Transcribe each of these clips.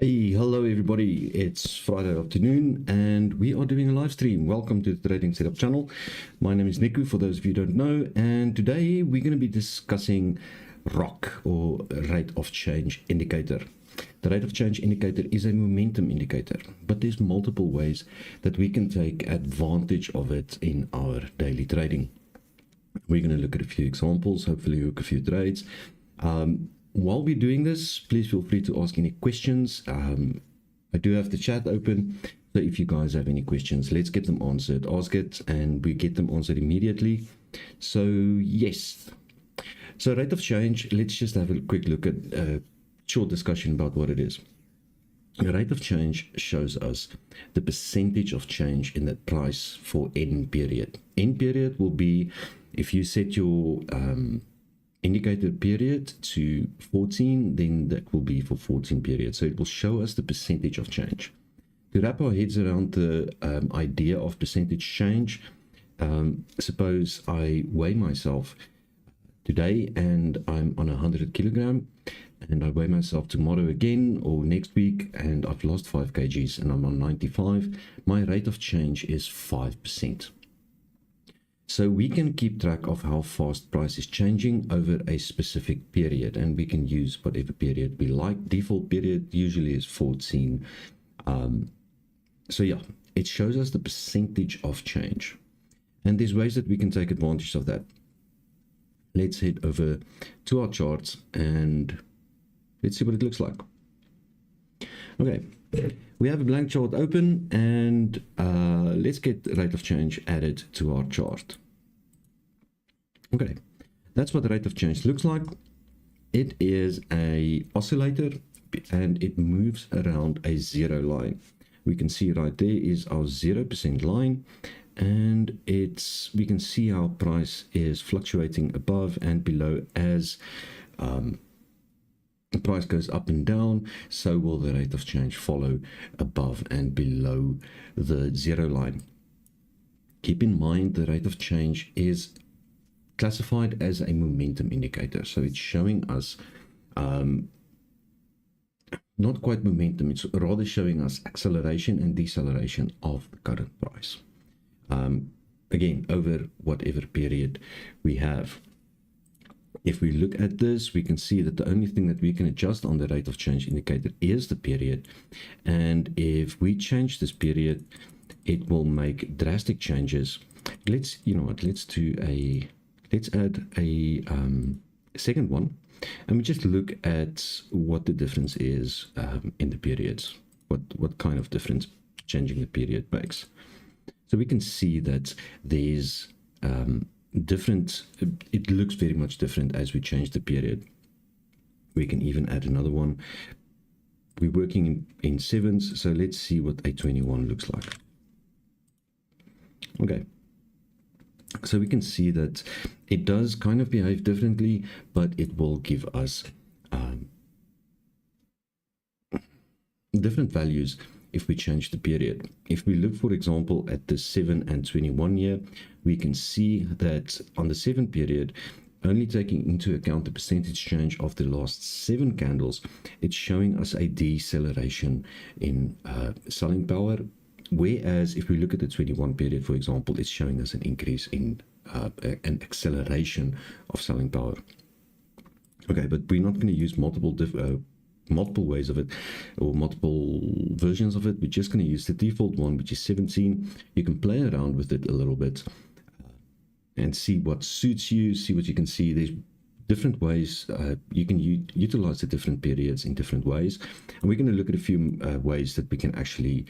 Hey, hello everybody. It's Friday afternoon and we are doing a live stream. Welcome to the Trading Setup channel. My name is Niku, for those of you who don't know, and today we're going to be discussing ROC, or rate of change indicator. The rate of change indicator is a momentum indicator, but there's multiple ways that we can take advantage of it in our daily trading. We're going to look at a few examples, hopefully hook a few trades. While we're doing this, please feel free to ask any questions. I do have the chat open, so if you guys have any questions, let's get them answered. Ask it and we get them answered immediately. So yes, so rate of change, let's just have a quick look at a short discussion about what it is. The rate of change shows us the percentage of change in that price for N period. N period will be if you set your indicator period to 14, then that will be for 14 periods. So it will show us the percentage of change. To wrap our heads around the idea of percentage change, suppose I weigh myself today and I'm on 100 kilogram, and I weigh myself tomorrow again or next week and I've lost 5 kgs and I'm on 95, my rate of change is 5%. So we can keep track of how fast price is changing over a specific period, and we can use whatever period we like. Default period usually is 14. So yeah, it shows us the percentage of change, and there's ways that we can take advantage of that. Let's head over to our charts and let's see what it looks like. Okay, we have a blank chart open, and let's get rate of change added to our chart. Okay, that's what the rate of change looks like. It is a oscillator and it moves around a zero line. We can see right there is our 0% line, and we can see our price is fluctuating above and below as the price goes up and down. So will the rate of change follow above and below the zero line. Keep in mind the rate of change is classified as a momentum indicator, so it's showing us not quite momentum, it's rather showing us acceleration and deceleration of the current price, again over whatever period we have. If we look at this, we can see that the only thing that we can adjust on the rate of change indicator is the period, and if we change this period, it will make drastic changes. Let's add a second one, and we just look at what the difference is in the periods, what kind of difference changing the period makes. So we can see that there's different, it looks very much different as we change the period. We can even add another one. We're working in sevens, so let's see what a 21 looks like. Okay, so we can see that it does kind of behave differently, but it will give us different values if we change the period. If we look, for example, at the 7 and 21 year, we can see that on the 7 period, only taking into account the percentage change of the last 7 candles, it's showing us a deceleration in selling power. Whereas if we look at the 21 period, for example, it's showing us an increase in an acceleration of selling power. Okay, but we're not going to use multiple ways of it or multiple versions of it. We're just going to use the default one, which is 17. You can play around with it a little bit and see what suits you, see what you can see. There's different ways you can utilize the different periods in different ways, and we're going to look at a few ways that we can actually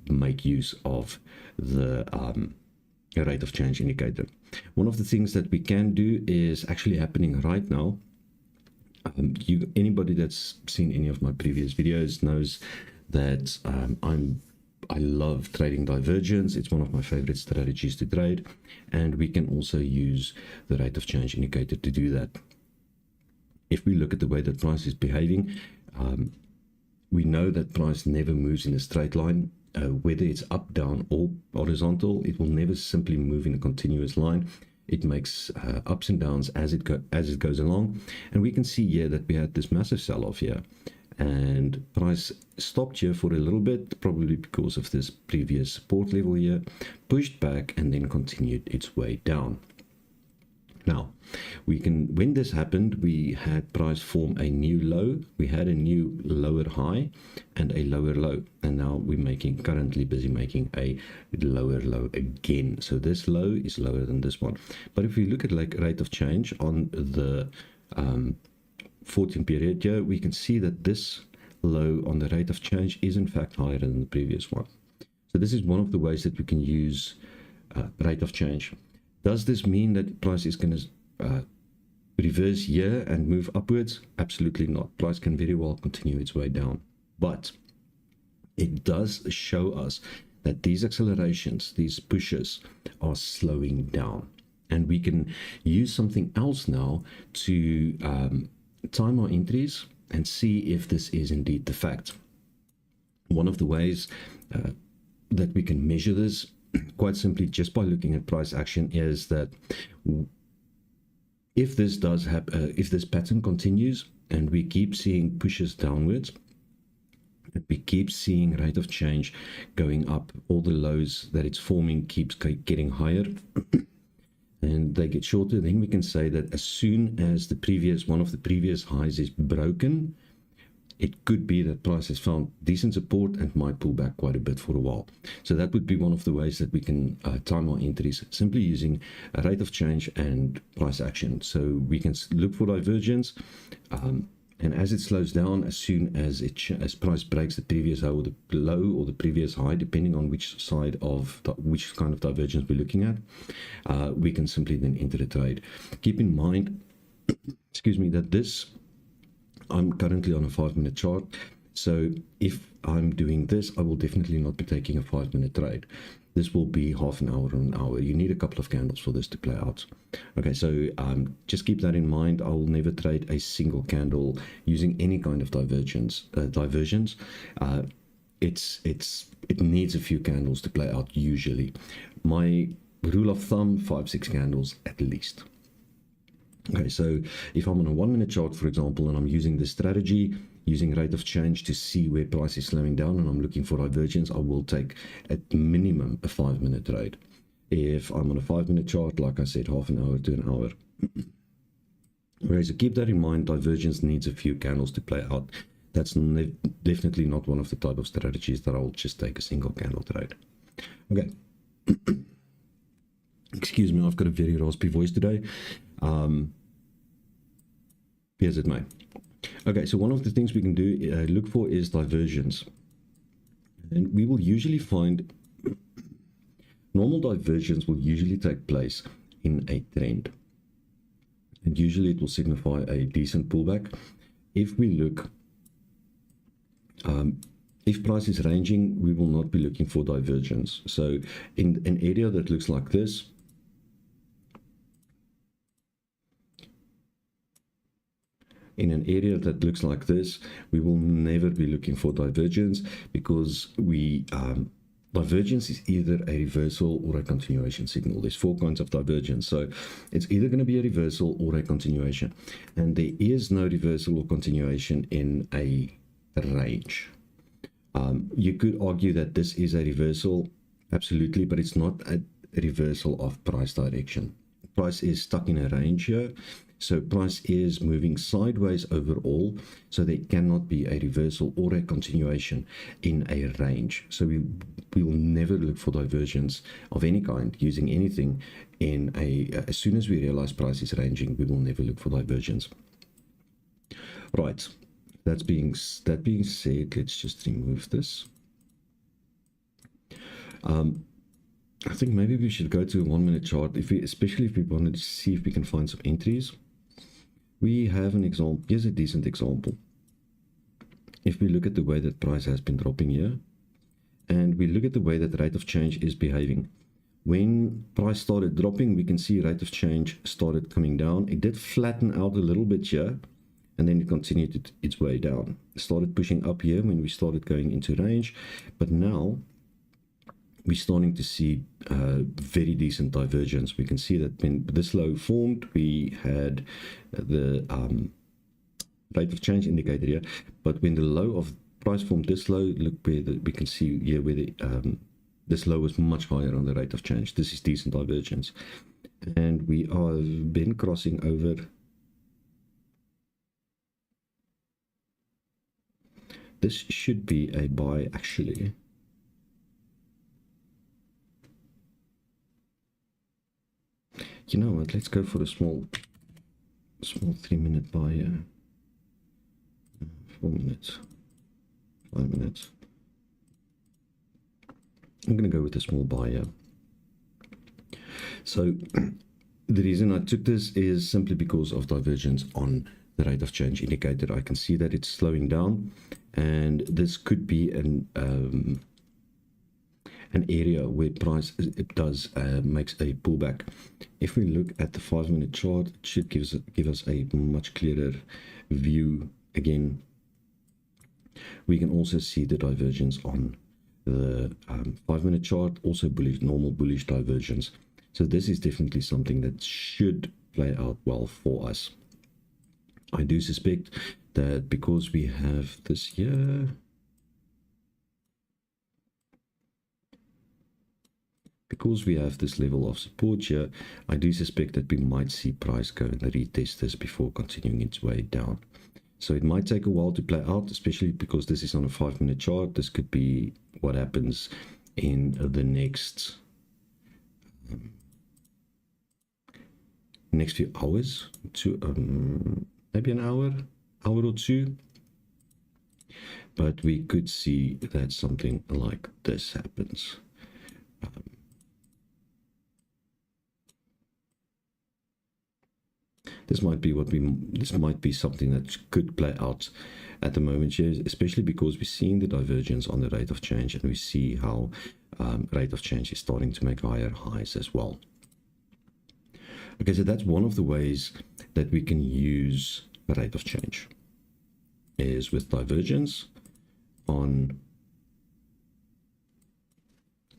make use of the rate of change indicator. One of the things that we can do is actually happening right now. Anybody that's seen any of my previous videos knows that I love trading divergence. It's one of my favorite strategies to trade, and we can also use the rate of change indicator to do that. If we look at the way that price is behaving, we know that price never moves in a straight line. Whether it's up, down, or horizontal, it will never simply move in a continuous line. It makes ups and downs as it goes along, and we can see here that we had this massive sell-off here, and price stopped here for a little bit, probably because of this previous support level here, pushed back and then continued its way down. Now, when this happened, we had price form a new low, we had a new lower high and a lower low, and now we're currently busy making a lower low again. So this low is lower than this one. But if we look at like rate of change on the 14 period here, we can see that this low on the rate of change is in fact higher than the previous one. So this is one of the ways that we can use rate of change. Does this mean that price is going to reverse here and move upwards? Absolutely not. Price can very well continue its way down, but it does show us that these accelerations, these pushes, are slowing down, and we can use something else now to time our entries and see if this is indeed the fact. One of the ways that we can measure this, quite simply just by looking at price action, is that if this does happen, if this pattern continues and we keep seeing pushes downwards, and we keep seeing rate of change going up, all the lows that it's forming keeps getting higher and they get shorter, then we can say that as soon as one of the previous highs is broken, it could be that price has found decent support and might pull back quite a bit for a while. So that would be one of the ways that we can time our entries, simply using a rate of change and price action. So we can look for divergence, and as it slows down, as soon as price breaks the previous low or the previous high, depending on which kind of divergence we're looking at, we can simply then enter a trade. Keep in mind, excuse me, that I'm currently on a 5-minute chart. So if I'm doing this, I will definitely not be taking a 5-minute trade. This will be half an hour or an hour. You need a couple of candles for this to play out. Okay, so just keep that in mind. I will never trade a single candle using any kind of diversions. It needs a few candles to play out usually. My rule of thumb, 5-6 candles at least. Okay, so if I'm on a 1-minute chart, for example, and I'm using this strategy, using rate of change to see where price is slowing down, and I'm looking for divergence, I will take at minimum a 5-minute trade. If I'm on a 5-minute chart, like I said, half an hour to an hour. Okay, so keep that in mind. Divergence needs a few candles to play out. That's definitely not one of the type of strategies that I'll just take a single candle trade. Okay. Excuse me, I've got a very raspy voice today. As it may. Okay, so one of the things we can do look for is divergence, and we will usually find normal divergence will usually take place in a trend, and usually it will signify a decent pullback. If we look, if price is ranging, we will not be looking for divergence. So in an area that looks like this, we will never be looking for divergence, because divergence is either a reversal or a continuation signal. There's 4 kinds of divergence, so it's either going to be a reversal or a continuation, and there is no reversal or continuation in a range. You could argue that this is a reversal, absolutely, but it's not a reversal of price direction. Price is stuck in a range here. So price is moving sideways overall, so there cannot be a reversal or a continuation in a range. So we will never look for divergence of any kind using anything in as soon as we realize price is ranging, we will never look for divergence. Right, that being said, let's just remove this. I think maybe we should go to a 1-minute chart, especially if we wanted to see if we can find some entries. We have an example. Here's a decent example. If we look at the way that price has been dropping here, and we look at the way that rate of change is behaving. When price started dropping, we can see rate of change started coming down. It did flatten out a little bit here, and then it continued its way down. It started pushing up here when we started going into range, but now we're starting to see very decent divergence. We can see that when this low formed, we had the rate of change indicator here. But when the low of price formed this low, look where we can see here where the this low was much higher on the rate of change. This is decent divergence, and we have been crossing over. This should be a buy actually. You know what? Let's go for a small 3-minute buy here. 4 minutes, 5 minutes. I'm going to go with a small buy here. So the reason I took this is simply because of divergence on the rate of change indicator. I can see that it's slowing down, and this could be an area where price makes a pullback. If we look at the 5-minute chart, it should give us a much clearer view. Again, we can also see the divergence on the 5-minute chart, also bullish, normal bullish divergence. So this is definitely something that should play out well for us. I do suspect that because we have this here, because we have this level of support here, I do suspect that we might see price go and retest this before continuing its way down. So it might take a while to play out, especially because this is on a 5-minute chart. This could be what happens in the next few hours, to maybe an hour or two. But we could see that something like this happens. This might be something that could play out at the moment here, especially because we're seeing the divergence on the rate of change, and we see how rate of change is starting to make higher highs as well. Okay, so that's one of the ways that we can use the rate of change, is with divergence on.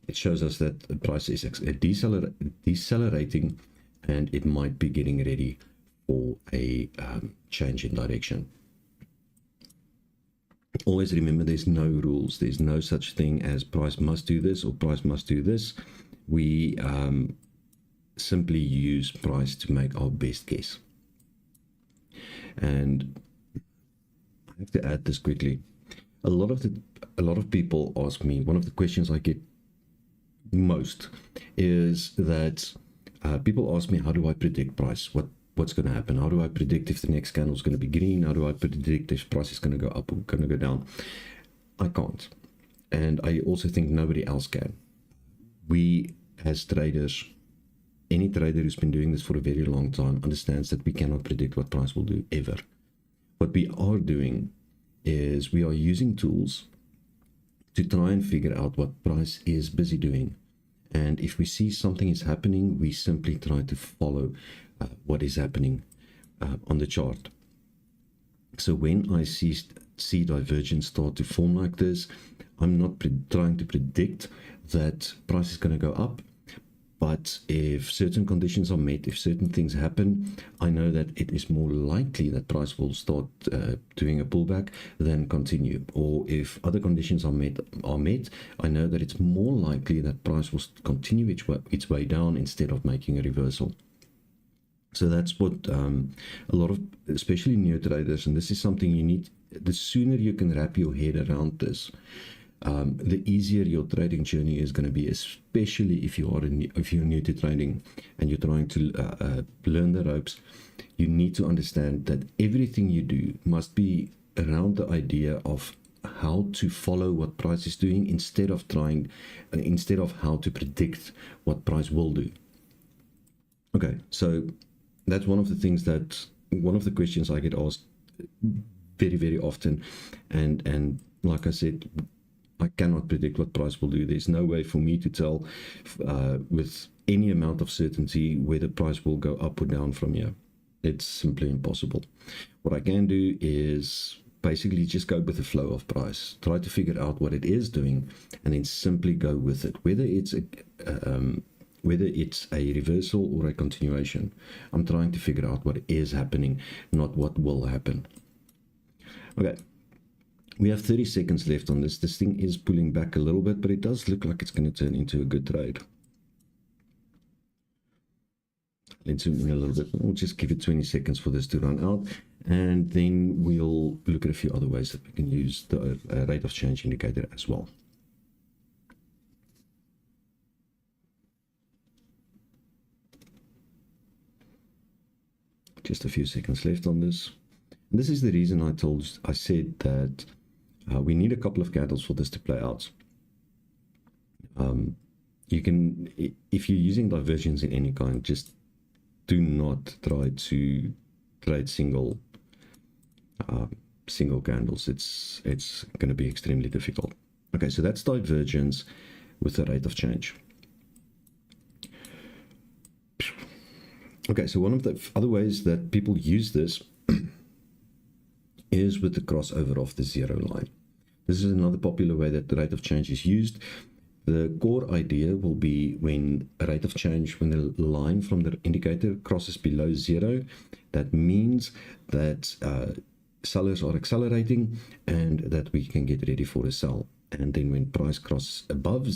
It shows us that the price is decelerating, and it might be getting ready for a change in direction. Always remember, there's no rules. There's no such thing as price must do this or price must do this. We simply use price to make our best guess. And I have to add this quickly. A lot of people ask me, one of the questions I get most is that people ask me, how do I predict price? What's going to happen? How do I predict if the next candle is going to be green? How do I predict if price is going to go up or going to go down? I can't. And I also think nobody else can. We as traders, any trader who's been doing this for a very long time understands that we cannot predict what price will do ever. What we are doing is we are using tools to try and figure out what price is busy doing. And if we see something is happening, we simply try to follow what is happening on the chart. So when I see divergence start to form like this, I'm not trying to predict that price is going to go up. But if certain conditions are met, if certain things happen, I know that it is more likely that price will start doing a pullback than continue. Or if other conditions are met, I know that it's more likely that price will continue its way down instead of making a reversal. So that's what a lot of, especially new traders, and this is something you need, the sooner you can wrap your head around this, the easier your trading journey is going to be, especially if you're new to trading and you're trying to learn the ropes. You need to understand that everything you do must be around the idea of how to follow what price is doing instead of how to predict what price will do. Okay, so that's one of the questions I get asked very, very often, and like I said, I cannot predict what price will do. There's no way for me to tell with any amount of certainty whether price will go up or down from here. It's simply impossible. What I can do is basically just go with the flow of price, try to figure out what it is doing, and then simply go with it, whether it's a reversal or a continuation. I'm trying to figure out what is happening, not what will happen. Okay, we have 30 seconds left on this. This thing is pulling back a little bit, but it does look like it's going to turn into a good trade. Let's zoom in a little bit. We'll just give it 20 seconds for this to run out, and then we'll look at a few other ways that we can use the rate of change indicator as well. Just a few seconds left on this. And this is the reason I said that we need a couple of candles for this to play out. You can, if you're using diversions in any kind, just do not try to trade single candles. It's going to be extremely difficult. Okay, so that's divergence with the rate of change. Okay, so one of the other ways that people use this is with the crossover of the zero line. This is another popular way that the rate of change is used. The core idea will be when a rate of change, when the line from the indicator crosses below zero, that means that sellers are accelerating and that we can get ready for a sell. And then when price crosses above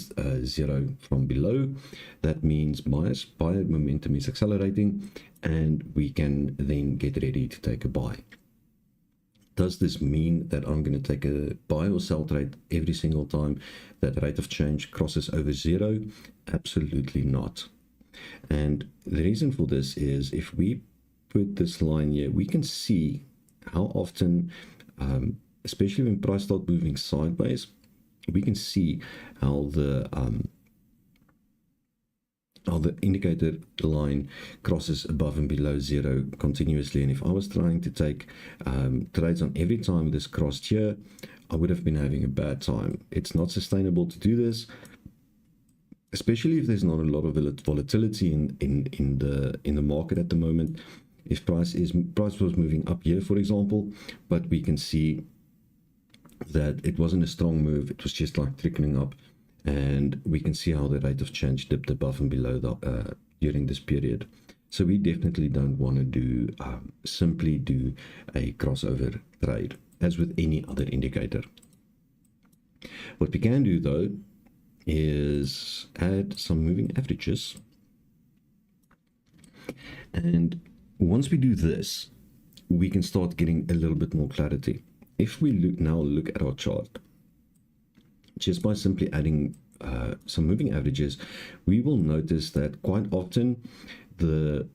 zero from below, that means buyer momentum is accelerating and we can then get ready to take a buy. Does this mean that I'm going to take a buy or sell trade every single time that rate of change crosses over zero? Absolutely not. And the reason for this is if we put this line here, we can see how often, especially when price starts moving sideways, we can see how the indicator line crosses above and below zero continuously. And if I was trying to take trades on every time this crossed here, I would have been having a bad time. It's not sustainable to do this, especially if there's not a lot of volatility in the market at the moment. If price was moving up here, for example, but we can see that it wasn't a strong move, it was just like trickling up, and we can see how the rate of change dipped above and below during this period. So we definitely don't want to do simply do a crossover trade as with any other indicator. What we can do though is add some moving averages, and once we do this, we can start getting a little bit more clarity. If we look at our chart, just by simply adding some moving averages, we will notice that quite often the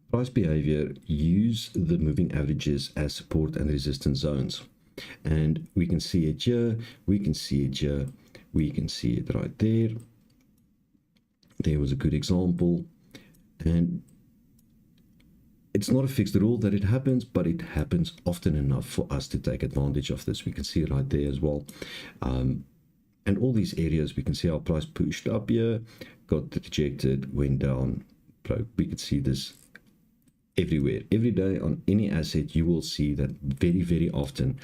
price behavior use the moving averages as support and resistance zones. And we can see it here, we can see it here, we can see it right there. There was a good example. And it's not a fixed rule that it happens, but it happens often enough for us to take advantage of this. We can see it right there as well. And all these areas, we can see our price pushed up here, got rejected, went down, broke. We could see this everywhere. Every day on any asset, you will see that very, very often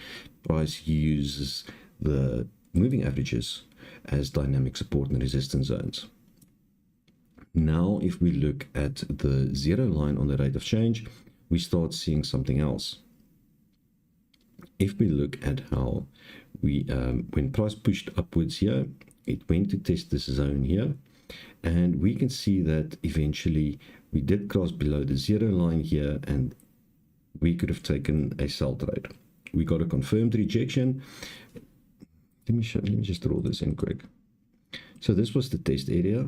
price uses the moving averages as dynamic support and resistance zones. Now, if we look at the zero line on the rate of change, we start seeing something else. If we look at how we, when price pushed upwards here, it went to test this zone here, and we can see that eventually we did cross below the zero line here, and we could have taken a sell trade. We got a confirmed rejection. Let me just draw this in quick. So this was the test area.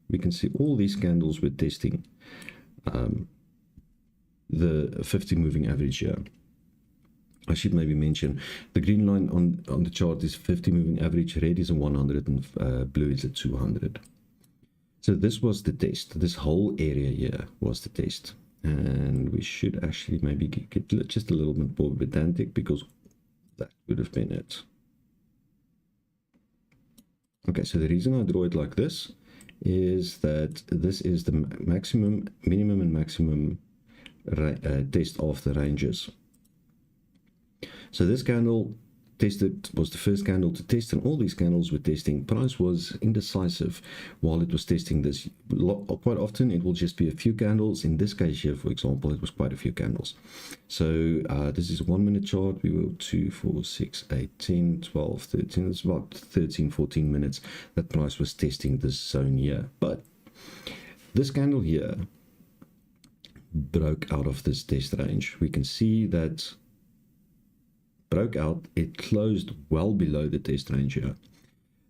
We can see all these candles were testing the 50 moving average here. I should maybe mention the green line on the chart is 50 moving average, red is a 100, and blue is a 200. So this was the test. This whole area here was the test. And we should actually maybe get just a little bit more pedantic, because that would have been it. Okay, so the reason I draw it like this is that this is the minimum and maximum test of the ranges. So this candle tested, was the first candle to test, and all these candles were testing. Price was indecisive while it was testing this. Quite often it will just be a few candles. In this case here, for example, it was quite a few candles. So this is a 1 minute chart. We were 2, 4, 6, 8, 10, 12, 13. It's about 13, 14 minutes that price was testing this zone here. But this candle here broke out of this test range. We can see that broke out, it closed well below the test range here,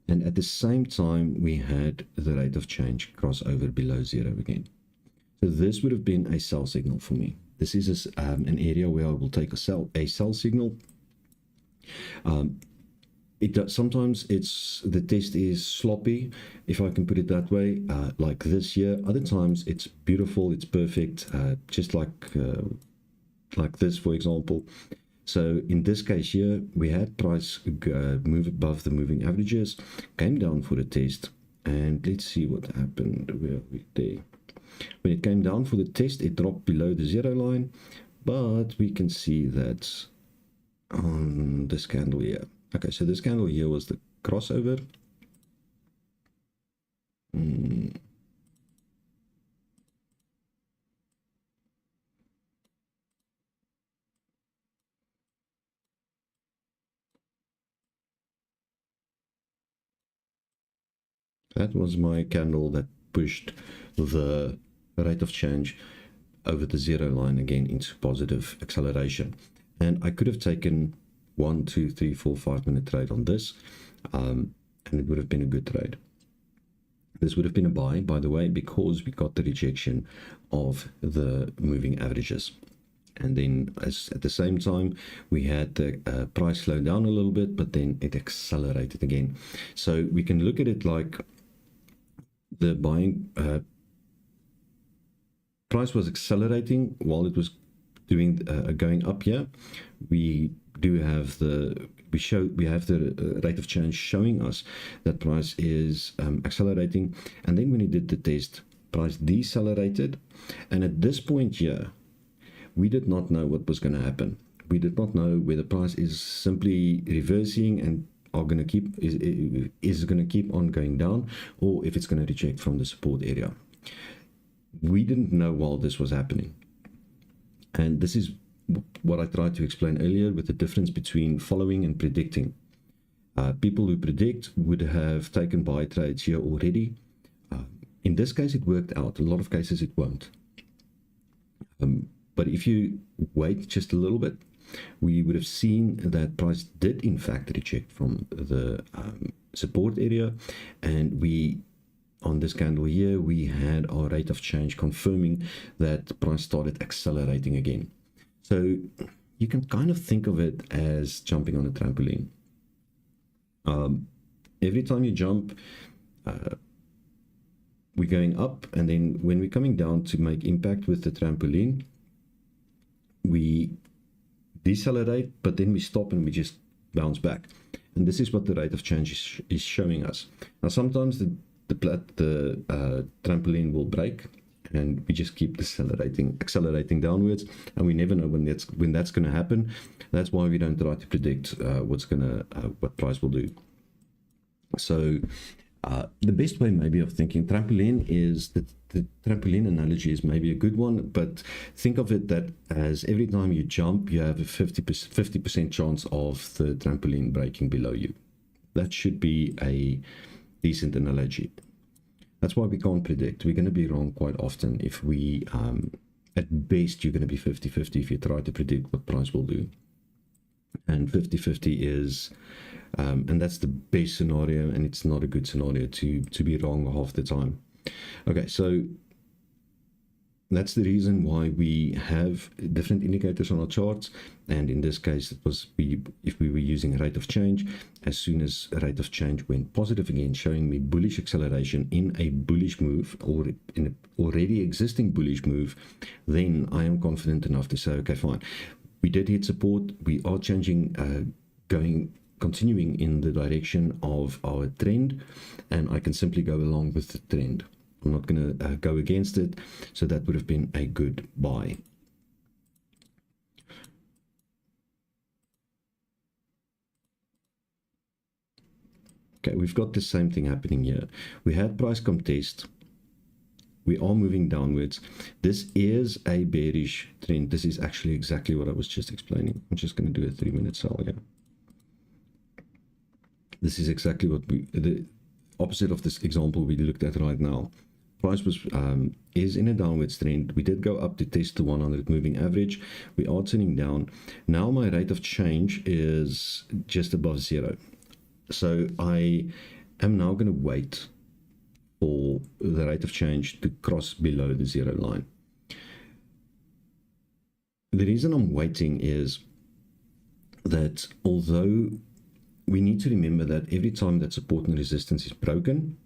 and at the same time we had the rate of change cross over below zero again. So this would have been a sell signal for me. This is an area where I will take a sell signal. Sometimes the test is sloppy, if I can put it that way, like this here. Other times it's beautiful, it's perfect, just like this, for example. So in this case here, we had price move above the moving averages, came down for the test, and let's see what happened. Where are we there? When it came down for the test, it dropped below the zero line, but we can see that on this candle here. Okay, so this candle here was the crossover. That was my candle that pushed the rate of change over the zero line again into positive acceleration. And I could have taken 1, 2, 3, 4, 5 minute trade on this, and it would have been a good trade. This would have been a buy, by the way, because we got the rejection of the moving averages. And then at the same time, we had the price slow down a little bit, but then it accelerated again. So we can look at it like the buying price was accelerating while it was doing going up here. We have the rate of change showing us that price is accelerating, and then when it did the test, price decelerated, and at this point here, we did not know what was going to happen. We did not know whether price is simply reversing and is going to keep on going down, or if it's going to reject from the support area. We didn't know while this was happening, and this is what I tried to explain earlier with the difference between following and predicting. People who predict would have taken buy trades here already. In this case, it worked out. In a lot of cases, it won't. But if you wait just a little bit, we would have seen that price did in fact reject from the support area, and on this candle here, we had our rate of change confirming that price started accelerating again. So you can kind of think of it as jumping on a trampoline. Every time you jump, we're going up, and then when we're coming down to make impact with the trampoline, we decelerate, but then we stop and we just bounce back. And this is what the rate of change is showing us. Now, sometimes the trampoline will break, and we just keep accelerating downwards, and we never know when that's going to happen. That's why we don't try to predict what price will do. So the best way maybe of thinking trampoline is the trampoline analogy is maybe a good one, but think of it that as every time you jump, you have a 50% chance of the trampoline breaking below you. That should be a decent analogy. That's why we can't predict. We're going to be wrong quite often. If we, at best, you're going to be 50-50 if you try to predict what price will do. And 50-50 is, and that's the best scenario, and it's not a good scenario to be wrong half the time. Okay, so that's the reason why we have different indicators on our charts, and in this case it was if we were using rate of change, as soon as rate of change went positive again, showing me bullish acceleration in a bullish move or in an already existing bullish move, then I am confident enough to say, okay, fine, we did hit support, we are changing, continuing in the direction of our trend, and I can simply go along with the trend. I'm not going to go against it, so that would have been a good buy. Okay, we've got the same thing happening here. We had price contest. We are moving downwards. This is a bearish trend. This is actually exactly what I was just explaining. I'm just going to do a 3-minute sell here. This is exactly what the opposite of this example we looked at right now. Price was is in a downwards trend. We did go up to test the 100 moving average. We are turning down. Now my rate of change is just above 0. So I am now going to wait for the rate of change to cross below the 0 line. The reason I'm waiting is that although we need to remember that every time that support and resistance is broken,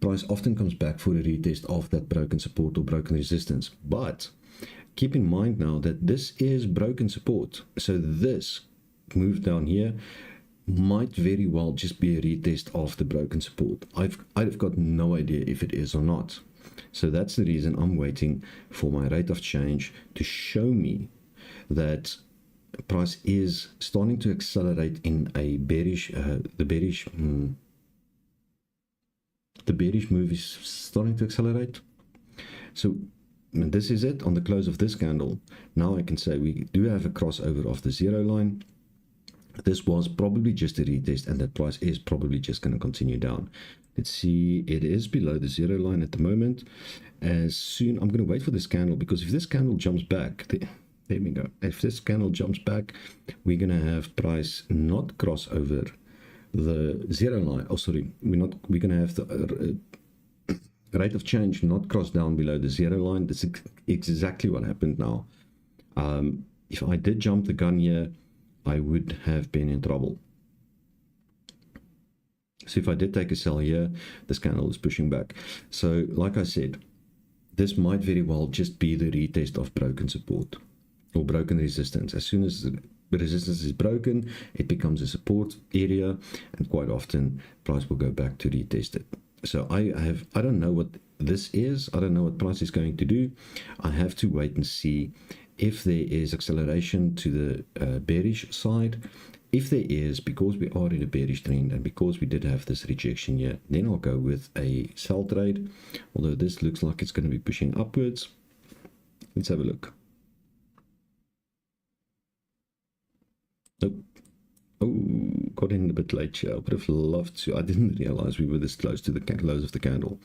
price often comes back for a retest of that broken support or broken resistance. But keep in mind now that this is broken support. So this move down here might very well just be a retest of the broken support. I've got no idea if it is or not. So that's the reason I'm waiting for my rate of change to show me that price is starting to accelerate in a bearish, the bearish move is starting to accelerate. So this is it on the close of this candle. Now I can say we do have a crossover of the 0 line. This was probably just a retest, and that price is probably just going to continue down. Let's see, it is below the 0 line at the moment. As soon, I'm going to wait for this candle, because if this candle jumps back, there we go. If this candle jumps back, we're going to have price not cross over the 0 line. Oh, sorry, we're going to have the rate of change not cross down below the 0 line. That's exactly what happened now. If I did jump the gun here, I would have been in trouble. So if I did take a sell here, this candle is pushing back. So like I said, this might very well just be the retest of broken support or broken resistance. As soon as the resistance is broken, it becomes a support area, and quite often price will go back to retest it. So I don't know what this is. I don't know what price is going to do. I have to wait and see if there is acceleration to the bearish side. If there is, because we are in a bearish trend and because we did have this rejection here, then I'll go with a sell trade. Although this looks like it's going to be pushing upwards. Let's have a look. Nope. Oh, got in a bit late here. I would have loved to. I didn't realize we were this close to the close of the candle.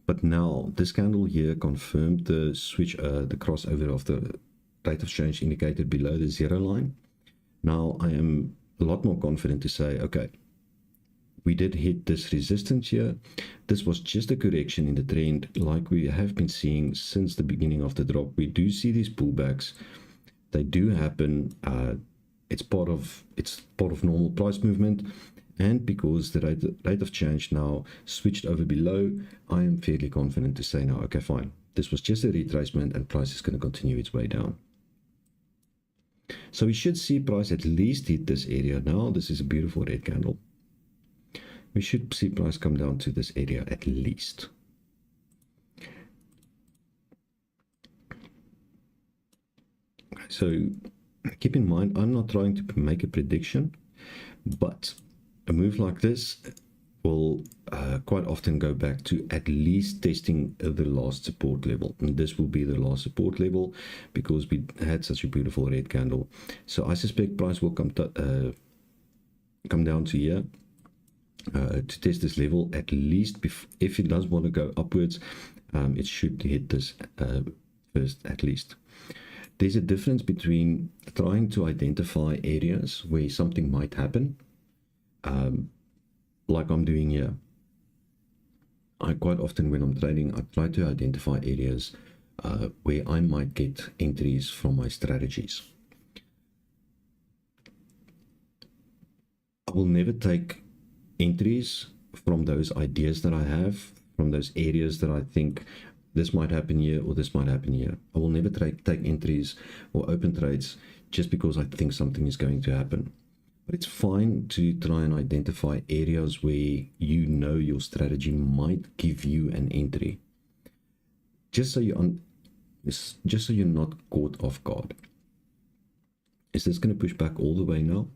But now this candle here confirmed the switch, the crossover of the rate of change indicated below the 0 line. Now I am a lot more confident to say, okay, we did hit this resistance here. This was just a correction in the trend like we have been seeing since the beginning of the drop. We do see these pullbacks. They do happen. It's part of normal price movement. And because the rate of change now switched over below, I am fairly confident to say now, okay, fine. This was just a retracement and price is going to continue its way down. So we should see price at least hit this area now. This is a beautiful red candle. We should see price come down to this area at least. Okay, so keep in mind, I'm not trying to make a prediction, but a move like this will quite often go back to at least testing the last support level, and this will be the last support level because we had such a beautiful red candle. So I suspect price will come down to here to test this level at least. If it does want to go upwards, it should hit this first at least. There's a difference between trying to identify areas where something might happen, like I'm doing here. I quite often, when I'm trading, I try to identify areas where I might get entries from my strategies. I will never take entries from those ideas that I have, from those areas that I think this might happen here or this might happen here. I will never take entries or open trades just because I think something is going to happen. But it's fine to try and identify areas where you know your strategy might give you an entry, just so you're not caught off guard. Is this going to push back all the way now?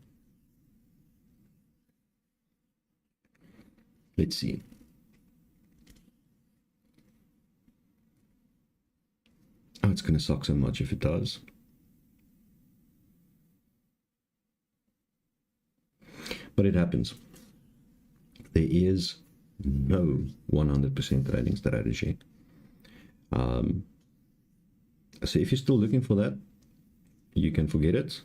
Let's see. Oh, it's going to suck so much if it does. But it happens. There is no 100% trading strategy. So if you're still looking for that, you can forget it.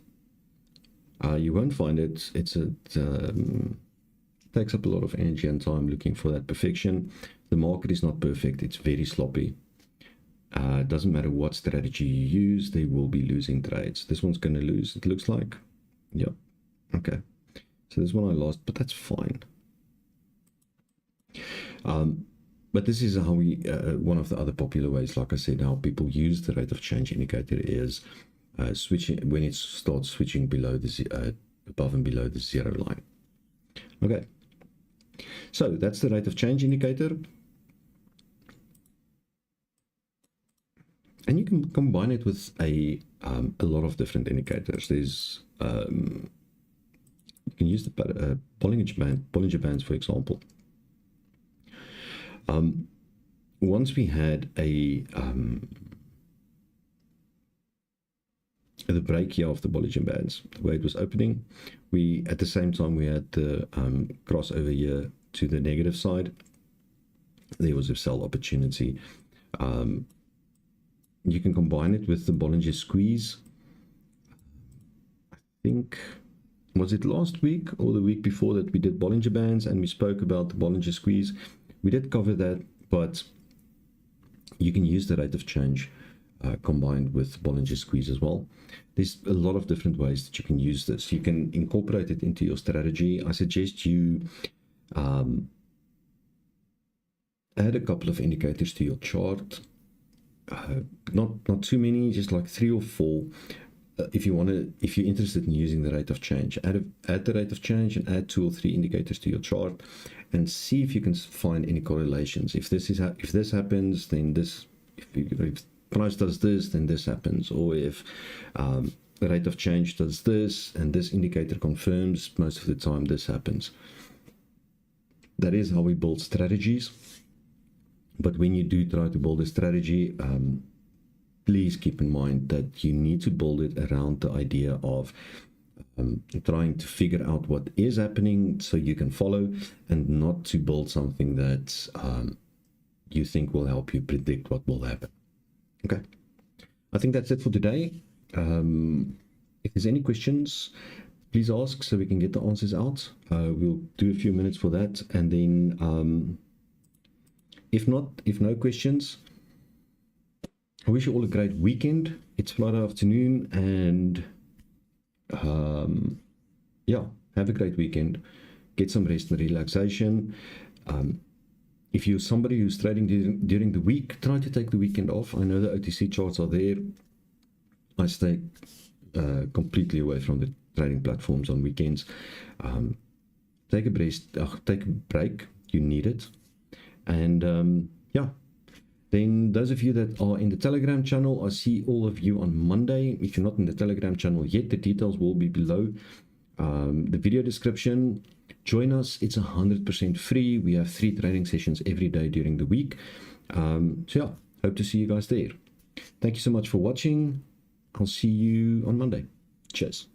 You won't find it. It takes up a lot of energy and time looking for that perfection. The market is not perfect. It's very sloppy. It doesn't matter what strategy you use, they will be losing trades. This one's going to lose, it looks like. Yep. Okay. So this one I lost, but that's fine. But this is how we, one of the other popular ways, like I said, how people use the rate of change indicator is switching when it starts switching below the above and below the zero line. Okay. So that's the rate of change indicator. And you can combine it with a lot of different indicators. There's you can use the Bollinger Bands, for example. Once we had the break here of the Bollinger Bands, the way it was opening, at the same time we had the crossover here to the negative side. There was a sell opportunity. You can combine it with the Bollinger Squeeze. I think, was it last week or the week before that we did Bollinger Bands and we spoke about the Bollinger Squeeze? We did cover that, but you can use the rate of change combined with Bollinger Squeeze as well. There's a lot of different ways that you can use this. You can incorporate it into your strategy. I suggest you add a couple of indicators to your chart. Not too many, just like 3 or 4. If you're interested in using the rate of change, add the rate of change and add 2 or 3 indicators to your chart, and see if you can find any correlations. If this happens, then this. If price does this, then this happens. Or if the rate of change does this, and this indicator confirms, most of the time this happens. That is how we build strategies. But when you do try to build a strategy, please keep in mind that you need to build it around the idea of trying to figure out what is happening so you can follow, and not to build something that you think will help you predict what will happen. Okay, I think that's it for today. If there's any questions, please ask so we can get the answers out. We'll do a few minutes for that, and then if no questions, I wish you all a great weekend. It's Friday afternoon, and yeah, have a great weekend. Get some rest and relaxation. If you're somebody who's trading during the week, try to take the weekend off. I know the OTC charts are there. I stay completely away from the trading platforms on weekends. Take a break. You need it. And yeah, then those of you that are in the Telegram channel, I see all of you on Monday. If you're not in the Telegram channel yet, the details will be below the video description. Join us. It's 100% free. We have 3 training sessions every day during the week. So yeah, hope to see you guys there. Thank you so much for watching. I'll see you on Monday. Cheers.